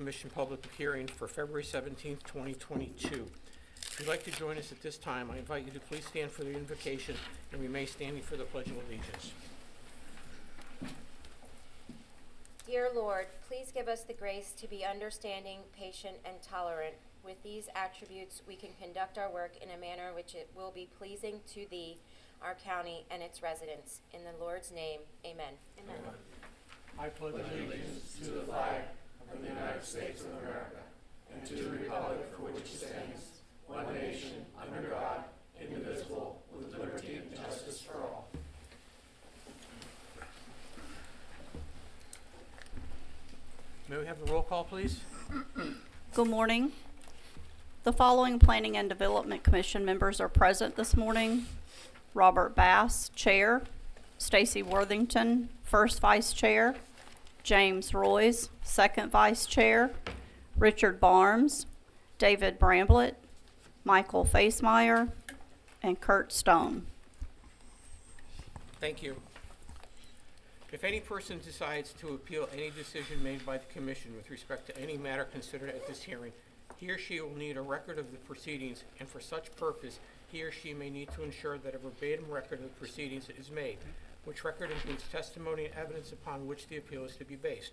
Commission public hearing for February 17th, 2022. If you'd like to join us at this time, I invite you to please stand for the invocation and remain standing for the Pledge of Allegiance. Dear Lord, please give us the grace to be understanding, patient, and tolerant. With these attributes, we can conduct our work in a manner which it will be pleasing to Thee, our county, and its residents. In the Lord's name, amen. Amen. I pledge allegiance to the flag of the United States of America and to the republic for which it stands, one nation, under God, indivisible, with liberty and justice for all. May we have the roll call, please? Good morning. The following Planning and Development Commission members are present this morning. Robert Bass, Chair. Stacy Worthington, First Vice Chair. James Royce, Second Vice Chair. Richard Barnes, David Bramblett, Michael Facemeyer, and Kurt Stone. Thank you. If any person decides to appeal any decision made by the Commission with respect to any matter considered at this hearing, he or she will need a record of the proceedings, and for such purpose, he or she may need to ensure that a verbatim record of the proceedings is made, which record includes testimony and evidence upon which the appeal is to be based.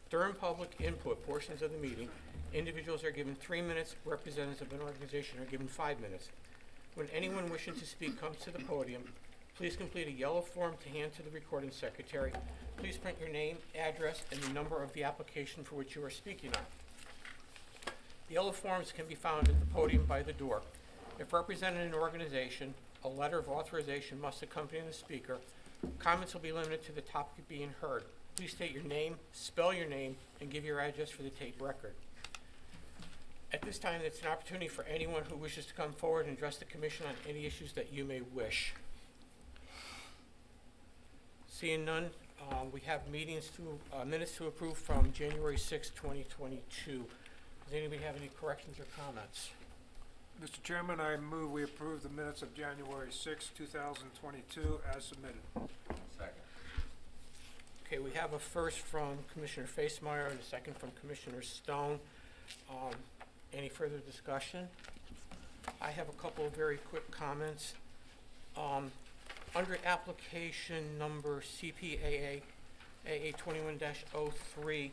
During public input portions of the meeting, individuals are given 3 minutes, representatives of an organization are given 5 minutes. When anyone wishing to speak comes to the podium, please complete a yellow form to hand to the recording secretary. Please print your name, address, and the number of the application for which you are speaking on. The yellow forms can be found at the podium by the door. If representing an organization, a letter of authorization must accompany the speaker. Comments will be limited to the topic being heard. Please state your name, spell your name, and give your address for the tape record. At this time, it's an opportunity for anyone who wishes to come forward and address the Commission on any issues that you may wish. Seeing none, we have minutes to approve from January 6, 2022. Does anybody have any corrections or comments? Mr. Chairman, I move we approve the minutes of January 6, 2022 as submitted. Second. Okay, we have a first from Commissioner Facemeyer and a second from Commissioner Stone. Any further discussion? I have a couple of very quick comments. Under application number CPAA AA 21-03,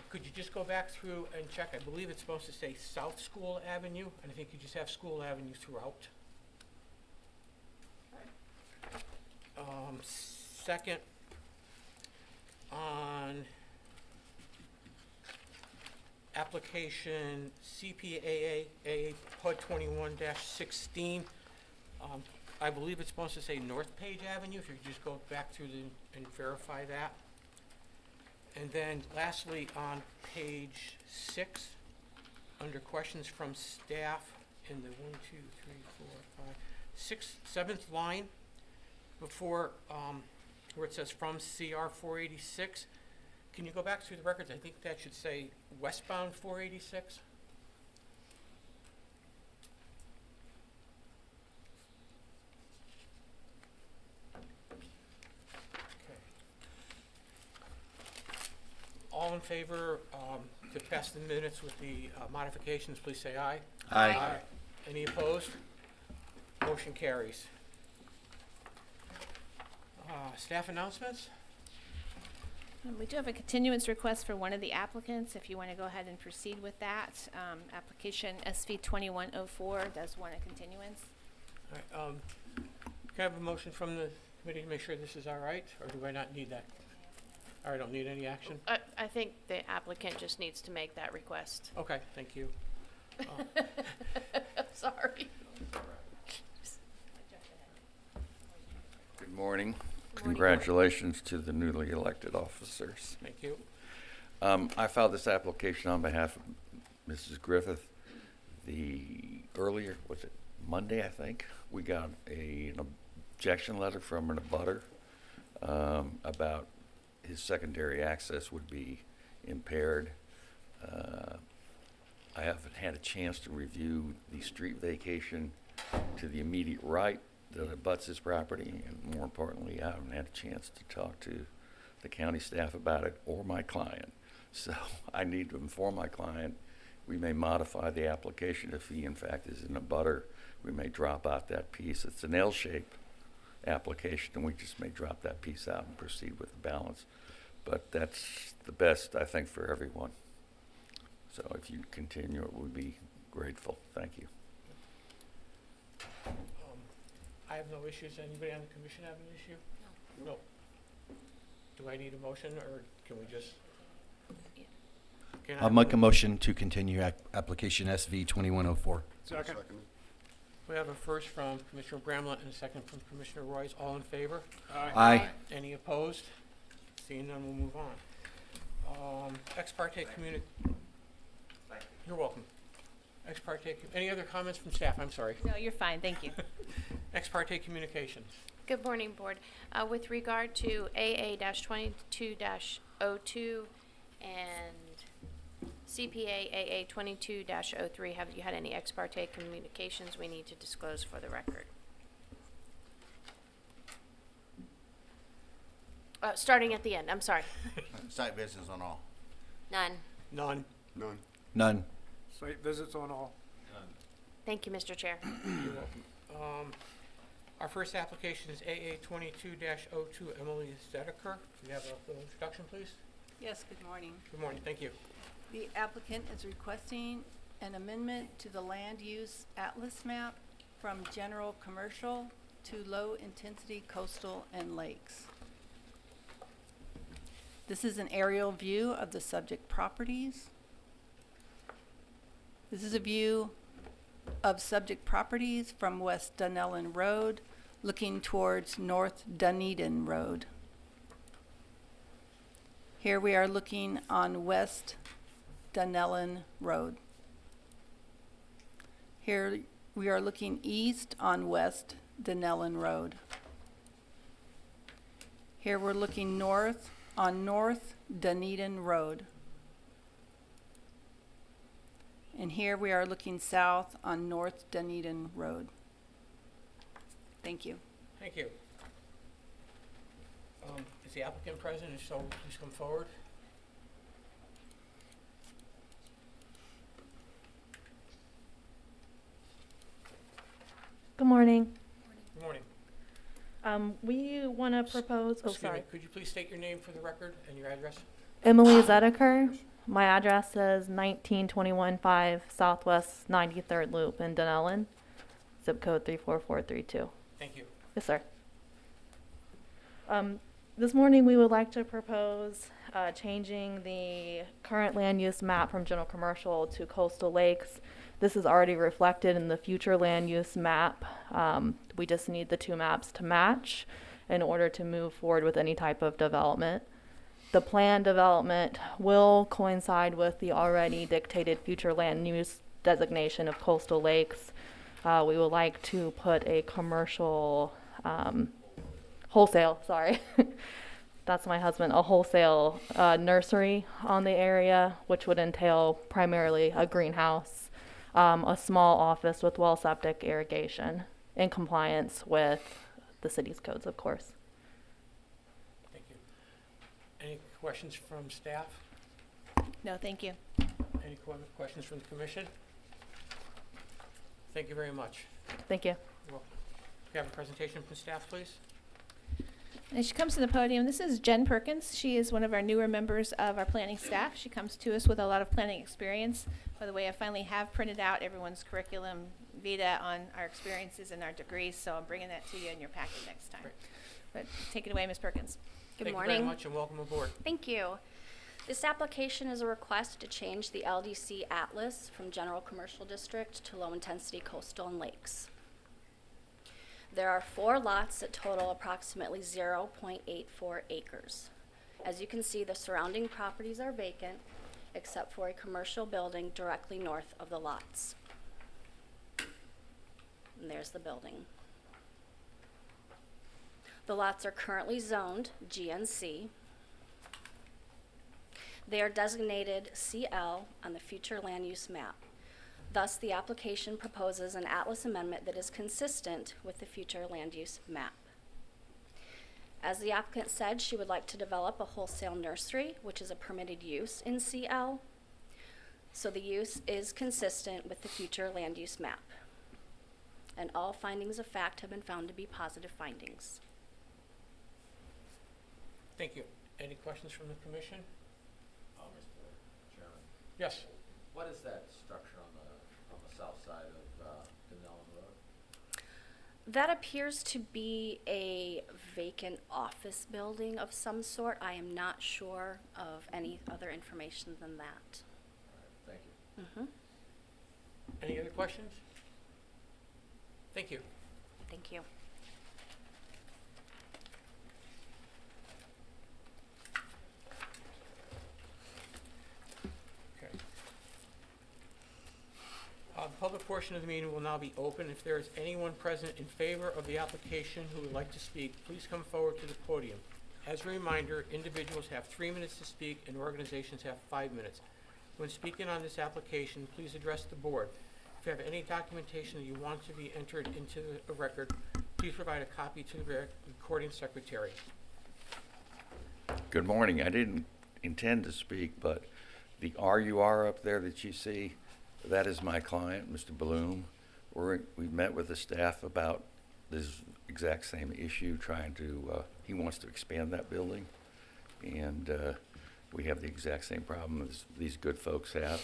could you just go back through and check? I believe it's supposed to say South School Avenue, and I think you just have School Avenue throughout. Second, on application CPAA AA PUD 21-16, I believe it's supposed to say North Page Avenue, if you could just go back through and verify that. And then lastly, on page 6, under questions from staff, in the 7th line, before where it says from CR 486, can you go back through the records? I think that should say westbound 486. All in favor to pass the minutes with the modifications, please say aye. Aye. Aye. Any opposed? Motion carries. Staff announcements? We do have a continuance request for one of the applicants, if you want to go ahead and proceed with that. Application SV 2104 does want a continuance. All right, can I have a motion from the committee to make sure this is all right, or do I not need that? I don't need any action? I think the applicant just needs to make that request. Okay, thank you. Sorry. Good morning. Congratulations to the newly elected officers. Thank you. I filed this application on behalf of Mrs. Griffith. Earlier, was it Monday, I think? We got an objection letter from an abutter about his secondary access would be impaired. I haven't had a chance to review the street vacation to the immediate right that abuts his property, and more importantly, I haven't had a chance to talk to the county staff about it or my client. So I need to inform my client, we may modify the application if he in fact is in a butter. We may drop out that piece. It's an L-shape application, and we just may drop that piece out and proceed with the balance. But that's the best, I think, for everyone. So if you continue, it would be grateful. Thank you. I have no issues. Anybody on the commission have an issue? No. Do I need a motion, or can we just? Can I I'll make a motion to continue application SV 2104. Second. We have a first from Commissioner Bramlett and a second from Commissioner Royce. All in favor? Aye. Any opposed? Seeing none, we'll move on. Ex parte You're welcome. Ex parte, any other comments from staff? I'm sorry. No, you're fine, thank you. Ex parte communications. Good morning, Board. With regard to AA-22-02 and CPA AA-22-03, have you had any ex parte communications we need to disclose for the record? Starting at the end, I'm sorry. Site visits on all. None. None. None. None. Site visits on all. Thank you, Mr. Chair. You're welcome. Our first application is AA-22-02, Emily Zedeker. Can we have a little introduction, please? Yes, good morning. Good morning, thank you. The applicant is requesting an amendment to the land use atlas map from general commercial to low-intensity coastal and lakes. This is an aerial view of the subject properties. This is a view of subject properties from West Dunellen Road, looking towards North Dunedin Road. Here we are looking on West Dunellen Road. Here we are looking east on West Dunellen Road. Here we're looking north on North Dunedin Road. And here we are looking south on North Dunedin Road. Thank you. Thank you. Is the applicant present? If so, please come forward. Good morning. Good morning. We want to propose, Excuse me, could you please state your name for the record and your address? Emily Zedeker. My address is 19215 Southwest 93rd Loop in Dunellen, zip code 34432. Thank you. Yes, sir. This morning we would like to propose changing the current land use map from general commercial to coastal lakes. This is already reflected in the future land use map. We just need the two maps to match in order to move forward with any type of development. The planned development will coincide with the already dictated future land use designation of coastal lakes. We would like to put a commercial, wholesale, sorry, that's my husband, a wholesale nursery on the area, which would entail primarily a greenhouse, a small office with well septic irrigation in compliance with the city's codes, of course. Thank you. Any questions from staff? No, thank you. Any questions from the commission? Thank you very much. Thank you. You're welcome. Can we have a presentation from staff, please? And she comes to the podium. This is Jen Perkins. She is one of our newer members of our planning staff. She comes to us with a lot of planning experience. By the way, I finally have printed out everyone's curriculum vitae on our experiences and our degrees, so I'm bringing that to you in your packet next time. Great. But take it away, Ms. Perkins. Good Thank morning. you very much and welcome aboard. Thank you. This application is a request to change the LDC Atlas from General Commercial District to Low Intensity Coastal and Lakes. There are 4 lots that total approximately 0.84 acres. As you can see, the surrounding properties are vacant except for a commercial building directly north of the lots. And there's the building. The lots are currently zoned GNC. They are designated CL on the future land use map. Thus, the application proposes an Atlas amendment that is consistent with the future land use map. As the applicant said, she would like to develop a wholesale nursery, which is a permitted use in CL. So the use is consistent with the future land use map. And all findings of fact have been found to be positive findings. Thank you. Any questions from the commission? Mr. Chairman, Yes. what is that structure on the south side of Denellen Road? That appears to be a vacant office building of some sort. I am not sure of any other information than that. All right, thank you. Any other questions? Thank you. Thank you. Okay. The public portion of the meeting will now be open. If there is anyone present in favor of the application who would like to speak, please come forward to the podium. As a reminder, individuals have 3 minutes to speak and organizations have 5 minutes. When speaking on this application, please address the board. If you have any documentation that you want to be entered into the record, please provide a copy to the recording secretary. Good morning. I didn't intend to speak, but the RUR up there that you see, that is my client, Mr. Bloom. We've met with the staff about this exact same issue, trying to, he wants to expand that building. And we have the exact same problem as these good folks have,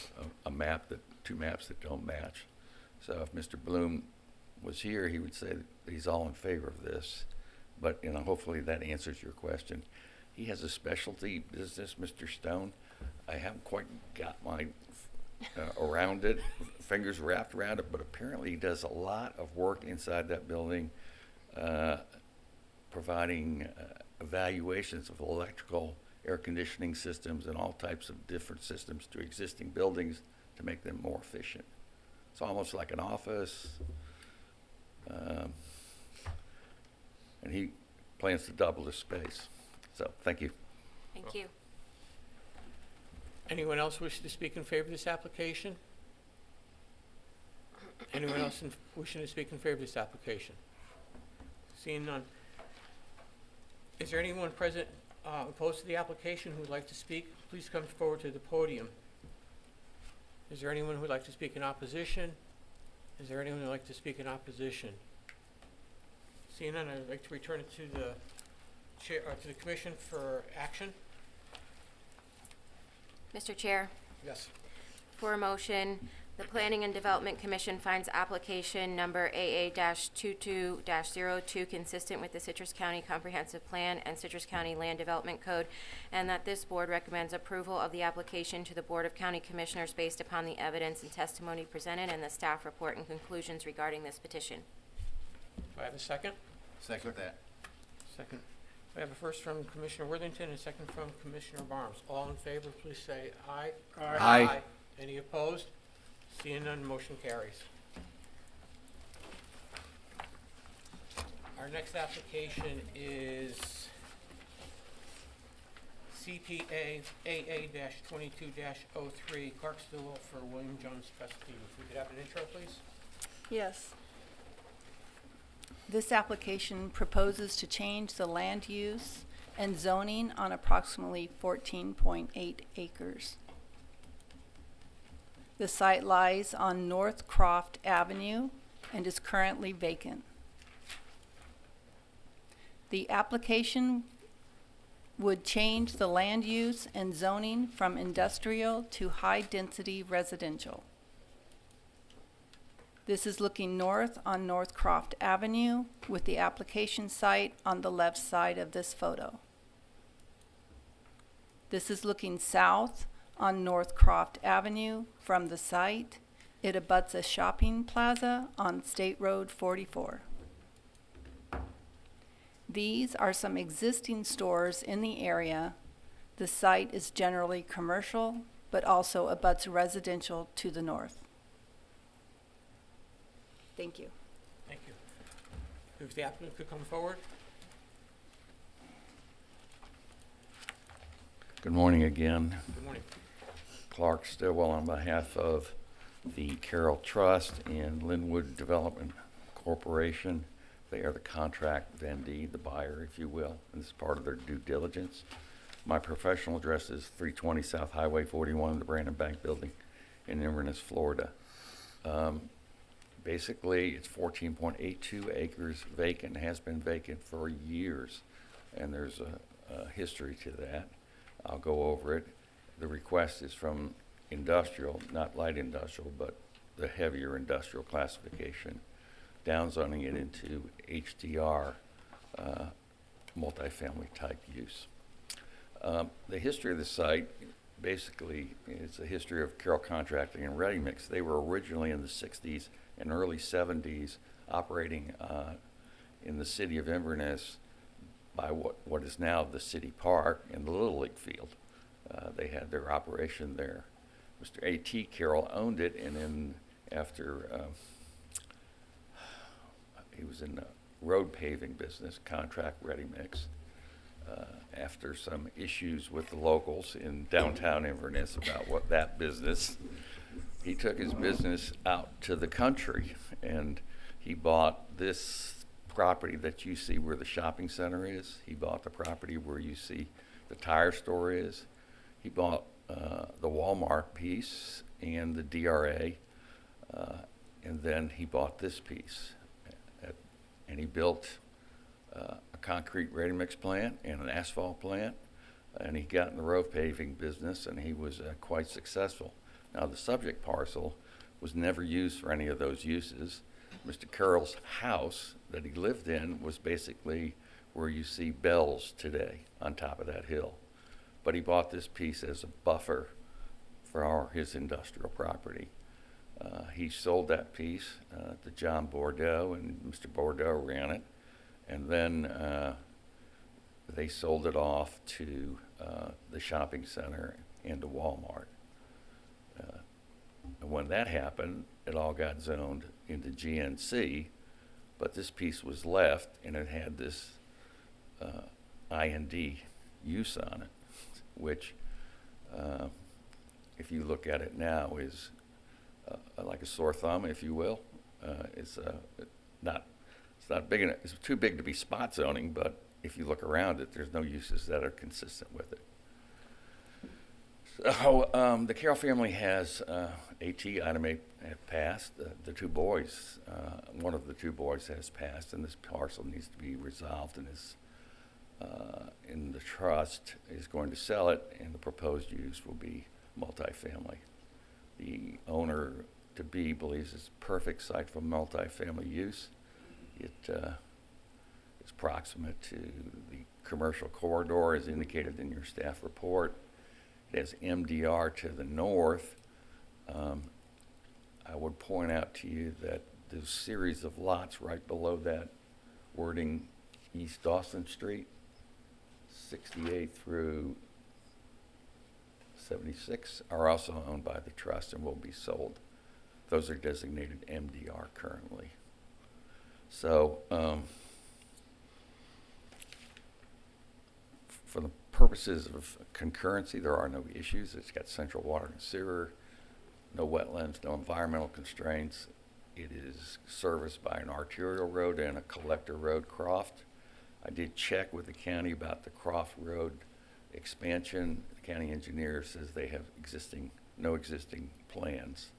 two maps that don't match. So if Mr. Bloom was here, he would say that he's all in favor of this. But, hopefully that answers your question. He has a specialty business, Mr. Stone. I haven't quite got my around it, fingers wrapped around it, but apparently he does a lot of work inside that building, providing evaluations of electrical, air conditioning systems, and all types of different systems to existing buildings to make them more efficient. It's almost like an office, and he plans to double the space. So, thank you. Thank you. Anyone else wish to speak in favor of this application? Anyone else wishing to speak in favor of this application? Seeing none. Is there anyone present opposed to the application who would like to speak? Please come forward to the podium. Is there anyone who would like to speak in opposition? Is there anyone who would like to speak in opposition? Seeing none, I'd like to return it to the chair, to the commission for action. Mr. Chair, Yes. for a motion, the Planning and Development Commission finds application number AA-22-02 consistent with the Citrus County Comprehensive Plan and Citrus County Land Development Code, and that this board recommends approval of the application to the Board of County Commissioners based upon the evidence and testimony presented and the staff report and conclusions regarding this petition. Do I have a second? Second that. Second. I have a first from Commissioner Worthington and a second from Commissioner Barnes. All in favor, please say aye. Aye. Aye. Any opposed? Seeing none, motion carries. Our next application is CPA AA-22-03, Clarksville for William Jones Specialty. If we could have an intro, please. Yes. This application proposes to change the land use and zoning on approximately 14.8 acres. The site lies on North Croft Avenue and is currently vacant. The application would change the land use and zoning from industrial to high-density residential. This is looking north on North Croft Avenue with the application site on the left side of this photo. This is looking south on North Croft Avenue from the site. It abuts a shopping plaza on State Road 44. These are some existing stores in the area. The site is generally commercial, but also abuts residential to the north. Thank you. Thank you. If the applicant could come forward. Good morning again. Good morning. Clark Stillwell on behalf of the Carroll Trust and Linwood Development Corporation. They are the contract vendee, the buyer, if you will, and this is part of their due diligence. My professional address is 320 South Highway 41, the Brandon Bank Building in Inverness, Florida. Basically, it's 14.82 acres vacant, has been vacant for years, and there's a history to that. I'll go over it. The request is from industrial, not light industrial, but the heavier industrial classification, downzoning it into HDR, multifamily type use. The history of the site basically is a history of Carroll Contracting and Ready Mix. They were originally in the 60s and early 70s operating in the city of Inverness by what is now the city park and the Little League field. They had their operation there. Mr. A.T. Carroll owned it, and then after he was in the road paving business, contract ready mix. After some issues with the locals in downtown Inverness about what that business, he took his business out to the country, and he bought this property that you see where the shopping center is. He bought the property where you see the tire store is. He bought the Walmart piece and the DRA, and then he bought this piece. And he built a concrete ready-mix plant and an asphalt plant, and he got in the road paving business, and he was quite successful. Now, the subject parcel was never used for any of those uses. Mr. Carroll's house that he lived in was basically where you see Bell's today on top of that hill. But he bought this piece as a buffer for his industrial property. He sold that piece to John Bordeaux, and Mr. Bordeaux ran it. And then they sold it off to the shopping center and to Walmart. And when that happened, it all got zoned into GNC, but this piece was left, and it had this IND use on it, which, if you look at it now, is like a sore thumb, if you will. It's not big enough. It's too big to be spot zoning, but if you look around it, there's no uses that are consistent with it. So the Carroll family has AT item 8 have passed. The two boys, one of the two boys has passed, and this parcel needs to be resolved, and is in the trust is going to sell it, and the proposed use will be multifamily. The owner to be believes it's a perfect site for multifamily use. It is proximate to the commercial corridor as indicated in your staff report. It has MDR to the north. I would point out to you that the series of lots right below that wording East Dawson Street, 68 through 76, are also owned by the trust and will be sold. Those are designated MDR currently. So for the purposes of concurrency, there are no issues. It's got central water and sewer, no wetlands, no environmental constraints. It is serviced by an arterial road and a collector road, Croft. I did check with the county about the Croft Road expansion. The county engineer says they have no existing plans,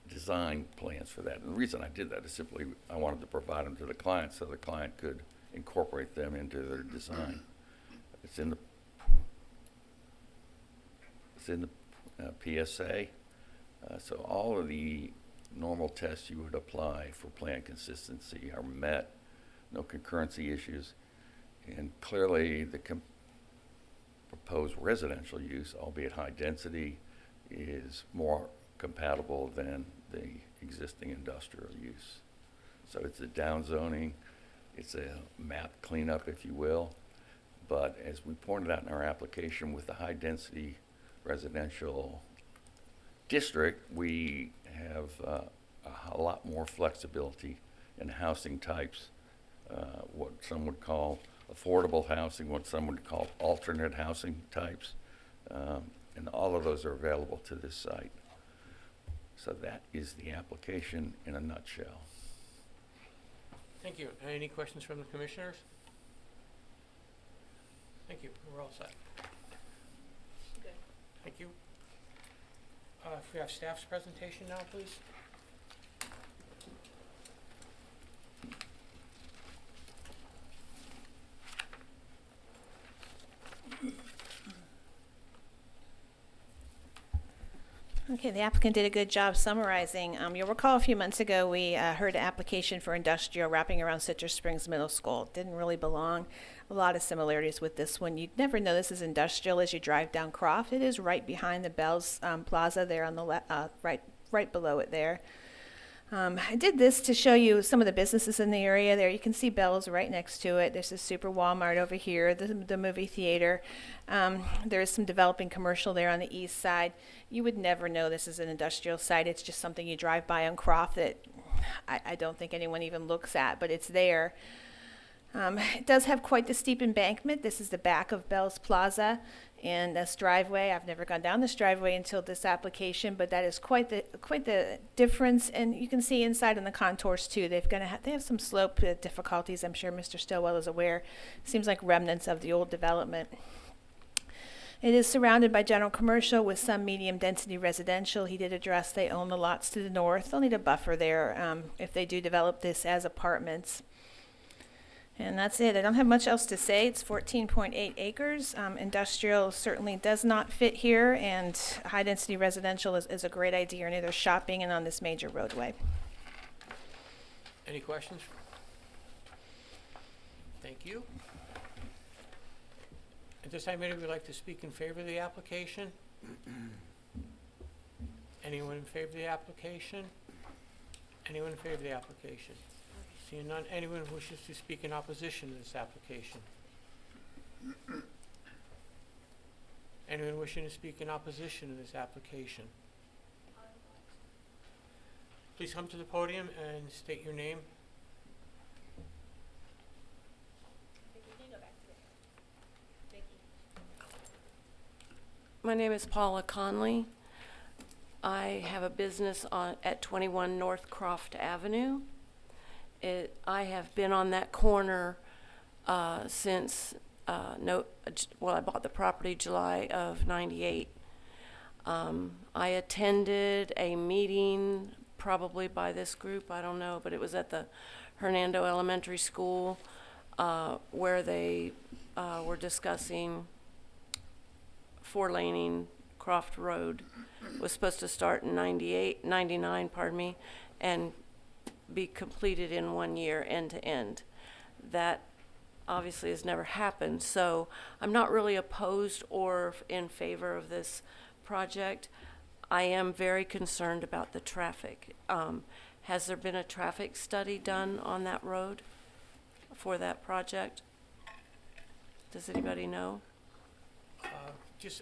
design plans for that. And the reason I did that is simply I wanted to provide them to the client so the client could incorporate them into their design. It's in the PSA. So all of the normal tests you would apply for plan consistency are met. No concurrency issues, and clearly the proposed residential use, albeit high density, is more compatible than the existing industrial use. So it's a downzoning, it's a map cleanup, if you will, but as we pointed out in our application, with the high density residential district, we have a lot more flexibility in housing types. What some would call affordable housing, what some would call alternate housing types, and all of those are available to this site. So that is the application in a nutshell. Thank you. Any questions from the commissioners? Thank you. We're all set. Thank you. If we have staff's presentation now, please. Okay, the applicant did a good job summarizing. You'll recall a few months ago, we heard an application for industrial wrapping around Citrus Springs Middle School. It didn't really belong. A lot of similarities with this one. You'd never know this is industrial as you drive down Croft. It is right behind the Bell's Plaza there on the right below it there. I did this to show you some of the businesses in the area there. You can see Bell's right next to it. There's a super Walmart over here, the movie theater. There is some developing commercial there on the east side. You would never know this is an industrial site. It's just something you drive by on Croft that I don't think anyone even looks at, but it's there. It does have quite the steep embankment. This is the back of Bell's Plaza, and this driveway. I've never gone down this driveway until this application, but that is quite the difference. And you can see inside on the contours too. They have some slope difficulties. I'm sure Mr. Stillwell is aware. Seems like remnants of the old development. It is surrounded by general commercial with some medium density residential. He did address they own the lots to the north. They'll need a buffer there if they do develop this as apartments. And that's it. I don't have much else to say. It's 14.8 acres. Industrial certainly does not fit here, and high-density residential is a great idea near their shopping and on this major roadway. Any questions? Thank you. At this time, anybody would like to speak in favor of the application? Anyone in favor of the application? Anyone in favor of the application? Seeing none, anyone who wishes to speak in opposition to this application? Anyone wishing to speak in opposition to this application? Please come to the podium and state your name. My name is Paula Conley. I have a business at 21 North Croft Avenue. I have been on that corner since, I bought the property July of '98. I attended a meeting probably by this group, I don't know, but it was at the Hernando Elementary School where they were discussing four-laning Croft Road. It was supposed to start in 99, and be completed in 1 year end to end. That obviously has never happened, so I'm not really opposed or in favor of this project. I am very concerned about the traffic. Has there been a traffic study done on that road for that project? Does anybody know?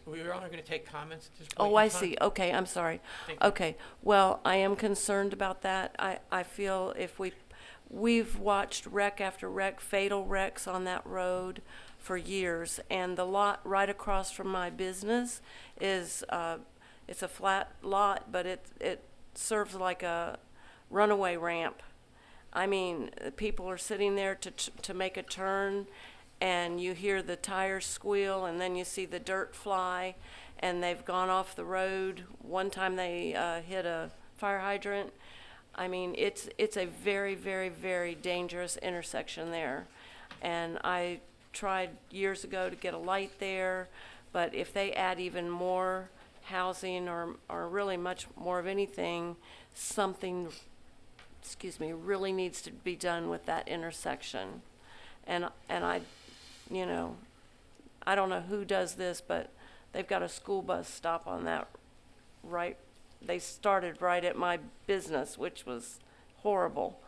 We're only going to take comments at this point. Oh, I see. Okay, I'm sorry. Okay, well, I am concerned about that. I feel if we've watched wreck after wreck, fatal wrecks on that road for years, and the lot right across from my business is, it's a flat lot, but it serves like a runaway ramp. I mean, people are sitting there to make a turn, and you hear the tires squeal, and then you see the dirt fly, and they've gone off the road. One time they hit a fire hydrant. I mean, it's a very, very, very dangerous intersection there. And I tried years ago to get a light there, but if they add even more housing or really much more of anything, something, really needs to be done with that intersection. And I, I don't know who does this, but they've got a school bus stop on that right. They started right at my business, which was horrible.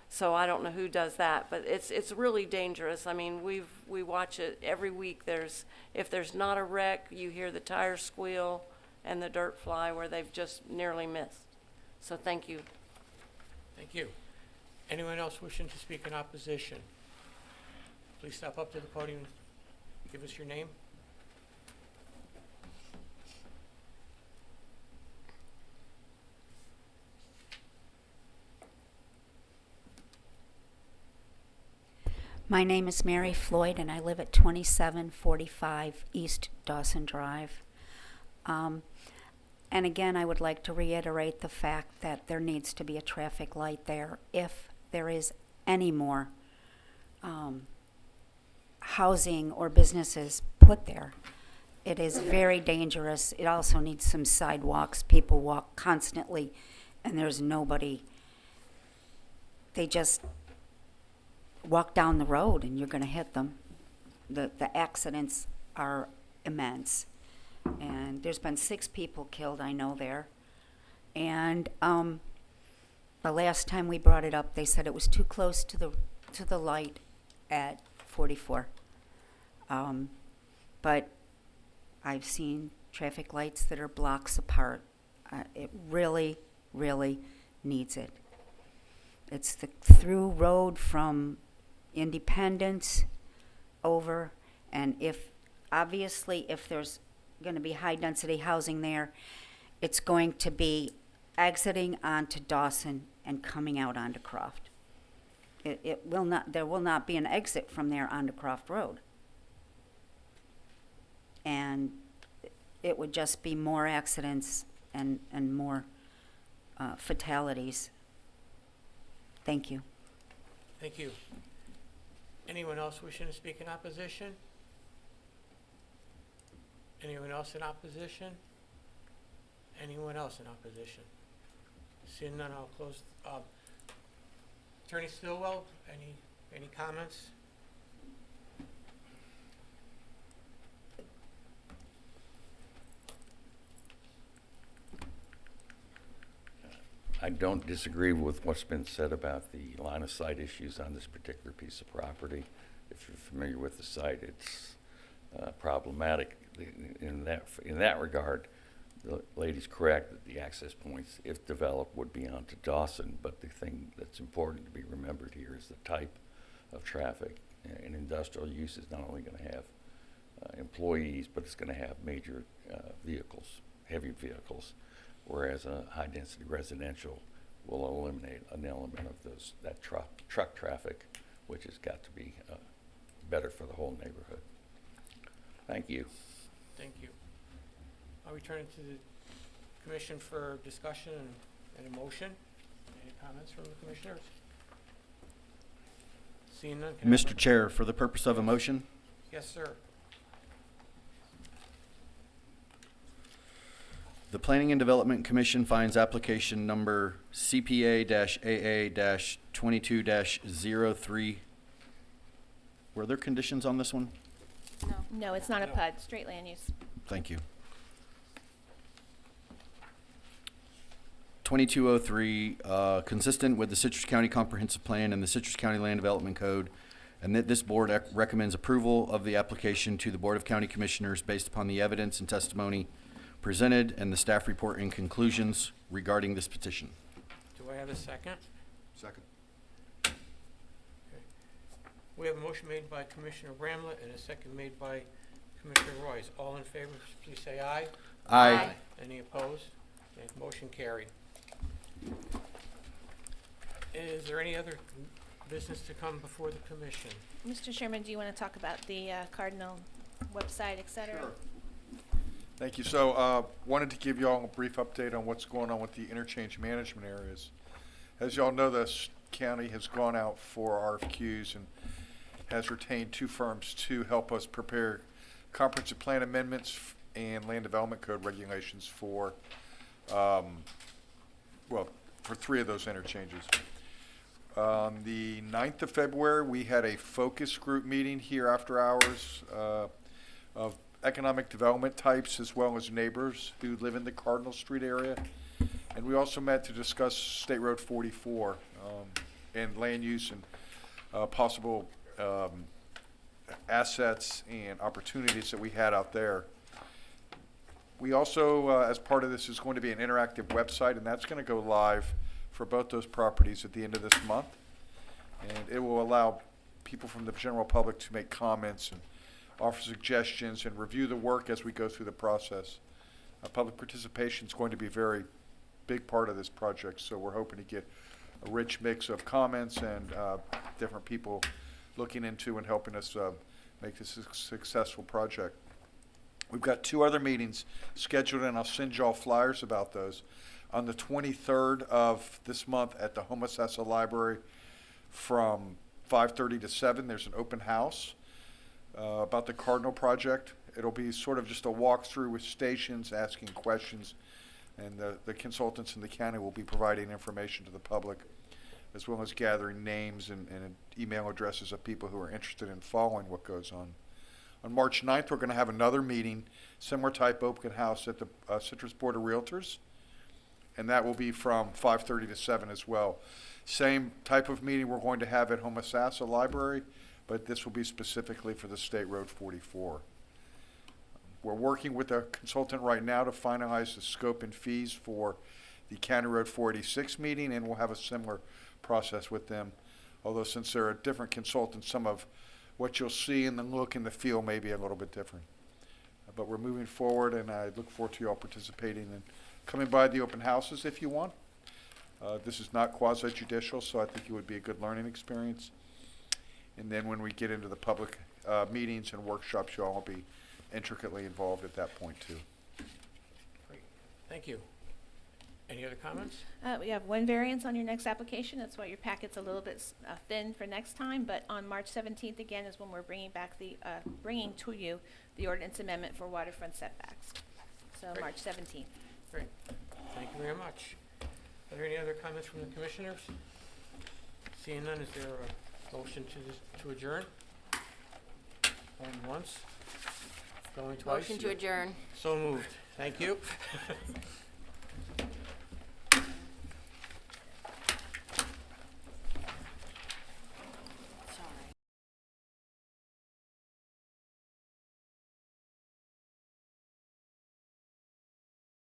So I don't know who does that, but it's really dangerous. I mean, we watch it every week. If there's not a wreck, you hear the tires squeal and the dirt fly where they've just nearly missed. So thank you. Thank you. Anyone else wishing to speak in opposition? Please step up to the podium. Give us your name. My name is Mary Floyd, and I live at 2745 East Dawson Drive. And again, I would like to reiterate the fact that there needs to be a traffic light there if there is any more housing or businesses put there. It is very dangerous. It also needs some sidewalks. People walk constantly, and there's nobody. They just walk down the road, and you're going to hit them. The accidents are immense. And there's been 6 people killed, I know, there. And the last time we brought it up, they said it was too close to the light at 44. But I've seen traffic lights that are blocks apart. It really, really needs it. It's the through road from Independence over, and if there's going to be high density housing there, it's going to be exiting onto Dawson and coming out onto Croft. There will not be an exit from there onto Croft Road. And it would just be more accidents and more fatalities. Thank you. Thank you. Anyone else wishing to speak in opposition? Anyone else in opposition? Anyone else in opposition? Seeing none, I'll close. Attorney Stillwell, any comments? I don't disagree with what's been said about the line of sight issues on this particular piece of property. If you're familiar with the site, it's problematic in that regard. The lady's correct that the access points, if developed, would be onto Dawson, but the thing that's important to be remembered here is the type of traffic. An industrial use is not only going to have employees, but it's going to have major vehicles, heavy vehicles, whereas a high-density residential will eliminate an element of that truck traffic, which has got to be better for the whole neighborhood. Thank you. Thank you. I'll return it to the commission for discussion and a motion. Any comments from the commissioners? Seeing none. can I have Mr. Chair, for the purpose of a motion, Yes, sir. the Planning and Development Commission finds application number CPA-AA-22-03. Were there conditions on this one? No, it's not a PUD, straight land use. Thank you. 2203, consistent with the Citrus County Comprehensive Plan and the Citrus County Land Development Code, and that this board recommends approval of the application to the Board of County Commissioners based upon the evidence and testimony presented and the staff report and conclusions regarding this petition. Do I have a second? Second. We have a motion made by Commissioner Bramlett and a second made by Commissioner Royce. All in favor, please say aye. Aye. Any opposed? Okay, motion carried. Is there any other business to come before the commission? Mr. Chairman, do you want to talk about the Cardinal website, et cetera? Sure. Thank you. So, wanted to give you all a brief update on what's going on with the interchange management areas. As you all know, the county has gone out for RFQs and has retained 2 firms to help us prepare comprehensive plan amendments and land development code regulations for, for 3 of those interchanges. On the 9th of February, we had a focus group meeting here after hours of economic development types as well as neighbors who live in the Cardinal Street area. And we also met to discuss State Road 44 and land use and possible assets and opportunities that we had out there. We also, as part of this, is going to be an interactive website, and that's going to go live for both those properties at the end of this month. And it will allow people from the general public to make comments and offer suggestions and review the work as we go through the process. Public participation is going to be a very big part of this project, so we're hoping to get a rich mix of comments and different people looking into and helping us make this a successful project. We've got 2 other meetings scheduled, and I'll send y'all flyers about those. On the 23rd of this month at the Homosassa Library from 5:30 to 7, there's an open house about the Cardinal Project. It'll be sort of just a walkthrough with stations, asking questions, and the consultants in the county will be providing information to the public, as well as gathering names and email addresses of people who are interested in following what goes on. On March 9th, we're going to have another meeting, similar type open house at the Citrus Board of Realtors, and that will be from 5:30 to 7 as well. Same type of meeting we're going to have at Homosassa Library, but this will be specifically for the State Road 44. We're working with a consultant right now to finalize the scope and fees for the County Road 486 meeting, and we'll have a similar process with them. Although since they're a different consultant, some of what you'll see and the look and the feel may be a little bit different. But we're moving forward, and I look forward to you all participating and coming by the open houses if you want. This is not quasi-judicial, so I think it would be a good learning experience. And then when we get into the public meetings and workshops, you all will be intricately involved at that point too. Great, thank you. Any other comments? We have 1 variance on your next application. That's why your packet's a little bit thin for next time. But on March 17th, again, is when we're bringing back bringing to you the ordinance amendment for waterfront setbacks. So Great. March 17th. Great, thank you very much. Are there any other comments from the commissioners? Seeing none, is there a motion to adjourn? Going once, going twice? Motion to adjourn. So moved, thank you.